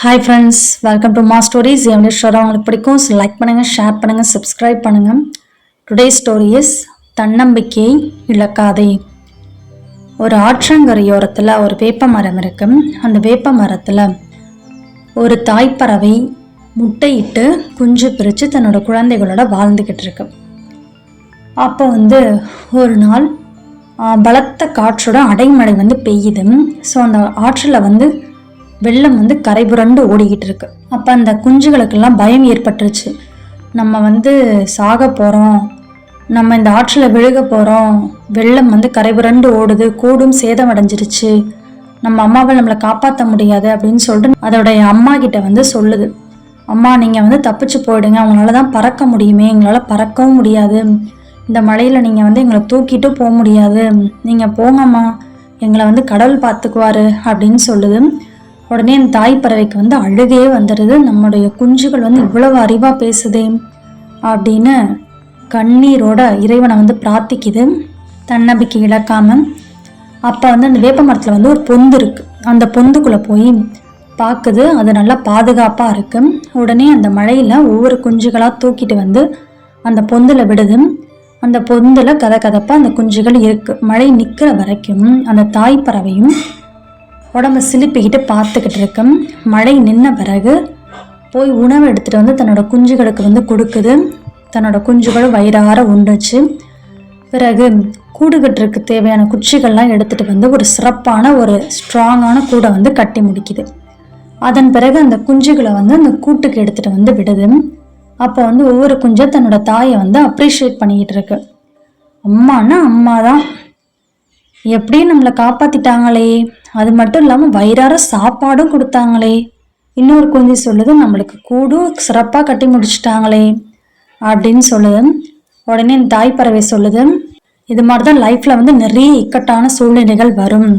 Hi friends, welcome to மா stories. எவ்வளோ ஷோராக உங்களுக்கு பிடிக்கும் லைக் பண்ணுங்கள், ஷேர் பண்ணுங்கள், சப்ஸ்கிரைப் பண்ணுங்கள். டுடே ஸ்டோரி இஸ் தன்னம்பிக்கையை இழக்காதே. ஒரு ஆற்றங்கரையோரத்தில் ஒரு வேப்ப மரம் இருக்கு. அந்த வேப்ப மரத்தில் ஒரு தாய்ப்பறவை முட்டையிட்டு குஞ்சு பிரித்து தன்னோட குழந்தைகளோட வாழ்ந்துக்கிட்டு இருக்கு. அப்போ ஒரு நாள் பலத்த காற்றோட அடைமழை பெய்யுது. ஸோ அந்த ஆற்றில் வெள்ளம் கரை புரண்டு ஓடிக்கிட்டு இருக்கு. அப்போ அந்த குஞ்சுகளுக்கெல்லாம் பயம் ஏற்பட்டுருச்சு. நம்ம சாக போகிறோம், நம்ம இந்த ஆற்றில் விழுக போகிறோம், வெள்ளம் கரை புரண்டு ஓடுது, கூடும் சேதம் அடைஞ்சிருச்சு, நம்ம அம்மாவை நம்மளை காப்பாற்ற முடியாது அப்படின்னு சொல்லிட்டு அதோடைய அம்மா கிட்ட சொல்லுது. அம்மா நீங்கள் தப்பிச்சு போயிடுங்க, அவங்களால தான் பறக்க முடியுமே, எங்களால் பறக்கவும் முடியாது, இந்த மழையில் நீங்கள் எங்களை தூக்கிட்டு போக முடியாது, நீங்கள் போங்கம்மா, எங்களை கடவுள் பார்த்துக்குவாரு அப்படின்னு சொல்லுது. உடனே அந்த தாய் பறவைக்கு அழுகையே வந்துடுது. நம்முடைய குஞ்சுகள் இவ்வளவு அறிவாக பேசுதே அப்படின்னு கண்ணீரோட இறைவனை பிரார்த்திக்குது, தன்னம்பிக்கை இழக்காம. அப்போ அந்த வேப்ப மரத்தில் ஒரு பொந்து இருக்கு. அந்த பொந்துக்குள்ளே போய் பார்க்குது. அது நல்லா பாதுகாப்பாக இருக்கு. உடனே அந்த மழையில் ஒவ்வொரு குஞ்சுகளாக தூக்கிட்டு அந்த பொந்தில் விடுது. அந்த பொந்தில் கதப்பாக அந்த குஞ்சுகள் இருக்கு. மழை நிற்கிற வரைக்கும் அந்த தாய் பறவையும் உடம்பை சிலிப்பிக்கிட்டு பார்த்துக்கிட்டு இருக்கும். மழை நின்ன பிறகு போய் உணவு எடுத்துகிட்டு தன்னோட குஞ்சுகளுக்கு கொடுக்குது. தன்னோட குஞ்சுகளும் வயிறார உண்டுச்சு. பிறகு கூடுகட்டுறதுக்கு தேவையான குச்சிகள்லாம் எடுத்துகிட்டு ஒரு சிறப்பான ஒரு ஸ்ட்ராங்கான கூடை கட்டி முடிக்குது. அதன் பிறகு அந்த குஞ்சுகளை அந்த கூட்டுக்கு எடுத்துகிட்டு விடுது. அப்போ ஒவ்வொரு குஞ்சும் தன்னோட தாயை அப்ரிஷியேட் பண்ணிக்கிட்டு இருக்கு. அம்மானா அம்மா தான், எப்படியும் நம்மளை காப்பாற்றிட்டாங்களே, அது மட்டும் இல்லாமல் வயிறார சாப்பாடும் கொடுத்தாங்களே, இன்னொரு குஞ்சு சொல்லுது நம்மளுக்கு கூடும் சிறப்பாக கட்டி முடிச்சுட்டாங்களே அப்படின்னு சொல்லுது. உடனே இந்த தாய் பறவை சொல்லுது, இது மாதிரி தான் லைஃப்பில் நிறைய இக்கட்டான சூழ்நிலைகள் வரும்,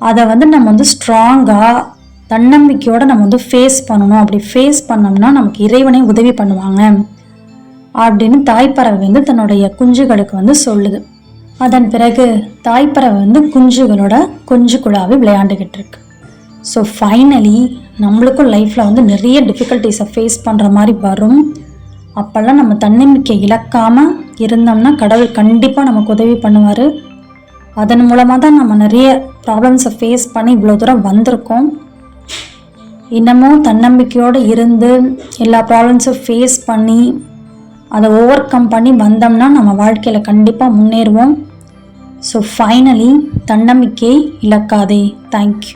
அதை நம்ம ஸ்ட்ராங்காக தன்னம்பிக்கையோடு நம்ம ஃபேஸ் பண்ணணும். அப்படி ஃபேஸ் பண்ணோம்னா நமக்கு இறைவனே உதவி பண்ணுவாங்க அப்படின்னு தாய்ப்பறவை தன்னுடைய குஞ்சுகளுக்கு சொல்லுது. அதன் பிறகு தாய்ப்பறவை குஞ்சுகளோட கொஞ்சு குழாவி விளையாண்டுக்கிட்டு இருக்கு. ஸோ ஃபைனலி நம்மளுக்கும் லைஃப்பில் நிறைய டிஃபிகல்ட்டிஸை ஃபேஸ் பண்ணுற மாதிரி வரும். அப்போல்லாம் நம்ம தன்னம்பிக்கை இழக்காமல் இருந்தோம்னா கடவுள் கண்டிப்பாக நமக்கு உதவி பண்ணுவார். அதன் மூலமாக தான் நம்ம நிறைய ப்ராப்ளம்ஸை ஃபேஸ் பண்ணி இவ்வளோ தூரம் வந்திருக்கோம். இன்னமும் தன்னம்பிக்கையோடு இருந்து எல்லா ப்ராப்ளம்ஸும் ஃபேஸ் பண்ணி அதை ஓவர் கம் பண்ணி வந்தோம்னா நம்ம வாழ்க்கையில் கண்டிப்பாக முன்னேறுவோம். ஸோ ஃபைனலி தன்னம்பிக்கை இழக்காதே. தேங்க்யூ.